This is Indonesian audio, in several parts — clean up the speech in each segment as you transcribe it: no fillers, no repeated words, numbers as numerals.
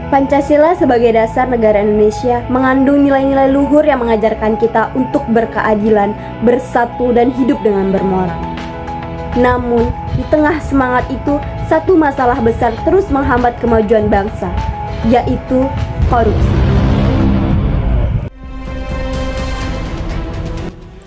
Pancasila sebagai dasar negara Indonesia mengandung nilai-nilai luhur yang mengajarkan kita untuk berkeadilan, bersatu, dan hidup dengan bermoral. Namun, di tengah semangat itu, satu masalah besar terus menghambat kemajuan bangsa, yaitu korupsi.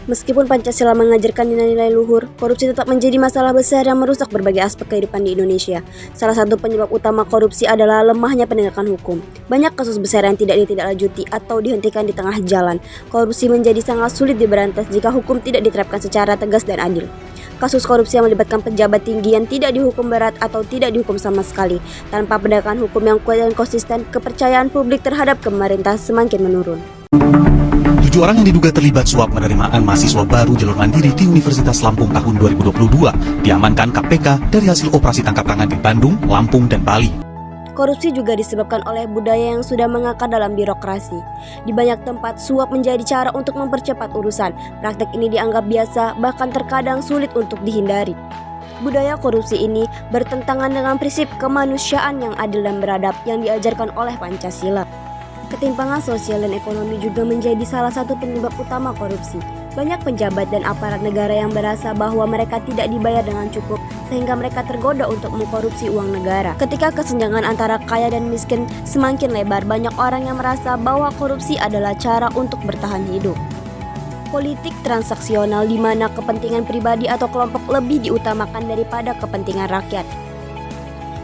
Meskipun Pancasila mengajarkan nilai-nilai luhur, korupsi tetap menjadi masalah besar yang merusak berbagai aspek kehidupan di Indonesia. Salah satu penyebab utama korupsi adalah lemahnya penegakan hukum. Banyak kasus besar yang tidak ditindaklanjuti atau dihentikan di tengah jalan. Korupsi menjadi sangat sulit diberantas jika hukum tidak diterapkan secara tegas dan adil. Kasus korupsi yang melibatkan pejabat tinggi yang tidak dihukum berat atau tidak dihukum sama sekali. Tanpa penegakan hukum yang kuat dan konsisten, kepercayaan publik terhadap pemerintah semakin menurun. 7 orang yang diduga terlibat suap penerimaan mahasiswa baru jalur mandiri di Universitas Lampung tahun 2022 diamankan KPK dari hasil operasi tangkap tangan di Bandung, Lampung, dan Bali. Korupsi juga disebabkan oleh budaya yang sudah mengakar dalam birokrasi. Di banyak tempat, suap menjadi cara untuk mempercepat urusan. Praktek ini dianggap biasa, bahkan terkadang sulit untuk dihindari. Budaya korupsi ini bertentangan dengan prinsip kemanusiaan yang adil dan beradab yang diajarkan oleh Pancasila. Ketimpangan sosial dan ekonomi juga menjadi salah satu penyebab utama korupsi. Banyak pejabat dan aparat negara yang merasa bahwa mereka tidak dibayar dengan cukup sehingga mereka tergoda untuk mengkorupsi uang negara. Ketika kesenjangan antara kaya dan miskin semakin lebar, banyak orang yang merasa bahwa korupsi adalah cara untuk bertahan hidup. Politik transaksional di mana kepentingan pribadi atau kelompok lebih diutamakan daripada kepentingan rakyat.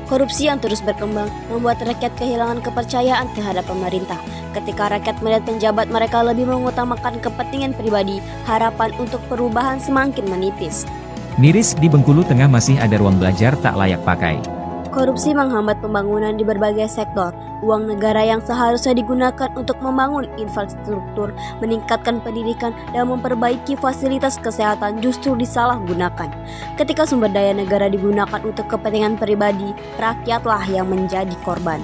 Korupsi yang terus berkembang membuat rakyat kehilangan kepercayaan terhadap pemerintah. Ketika rakyat melihat penjabat mereka lebih mengutamakan kepentingan pribadi, harapan untuk perubahan semakin menipis. Miris di Bengkulu Tengah masih ada ruang belajar tak layak pakai. Korupsi menghambat pembangunan di berbagai sektor. Uang negara yang seharusnya digunakan untuk membangun infrastruktur, meningkatkan pendidikan, dan memperbaiki fasilitas kesehatan justru disalahgunakan. Ketika sumber daya negara digunakan untuk kepentingan pribadi, rakyatlah yang menjadi korban.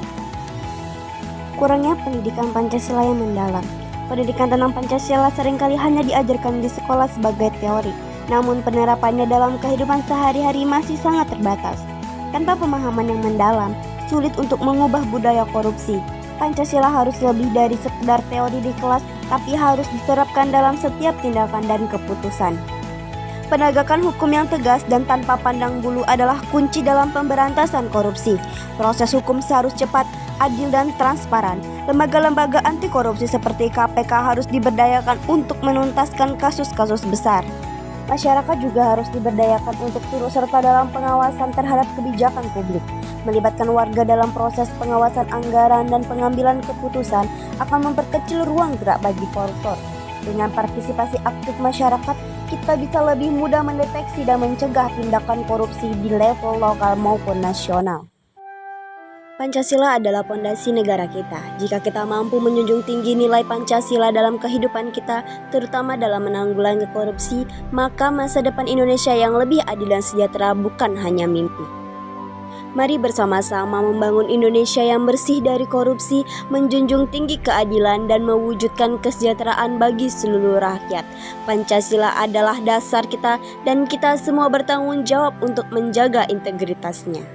Kurangnya pendidikan Pancasila yang mendalam. Pendidikan tentang Pancasila seringkali hanya diajarkan di sekolah sebagai teori, namun penerapannya dalam kehidupan sehari-hari masih sangat terbatas. Tanpa pemahaman yang mendalam, sulit untuk mengubah budaya korupsi. Pancasila harus lebih dari sekedar teori di kelas, tapi harus diterapkan dalam setiap tindakan dan keputusan. Penegakan hukum yang tegas dan tanpa pandang bulu adalah kunci dalam pemberantasan korupsi. Proses hukum seharusnya cepat, adil, dan transparan. Lembaga-lembaga anti korupsi seperti KPK harus diberdayakan untuk menuntaskan kasus-kasus besar. Masyarakat juga harus diberdayakan untuk turut serta dalam pengawasan terhadap kebijakan publik. Melibatkan warga dalam proses pengawasan anggaran dan pengambilan keputusan akan memperkecil ruang gerak bagi koruptor. Dengan partisipasi aktif masyarakat, kita bisa lebih mudah mendeteksi dan mencegah tindakan korupsi di level lokal maupun nasional. Pancasila adalah pondasi negara kita. Jika kita mampu menjunjung tinggi nilai Pancasila dalam kehidupan kita, terutama dalam menanggulangi korupsi, maka masa depan Indonesia yang lebih adil dan sejahtera bukan hanya mimpi. Mari bersama-sama membangun Indonesia yang bersih dari korupsi, menjunjung tinggi keadilan, dan mewujudkan kesejahteraan bagi seluruh rakyat. Pancasila adalah dasar kita, dan kita semua bertanggung jawab untuk menjaga integritasnya.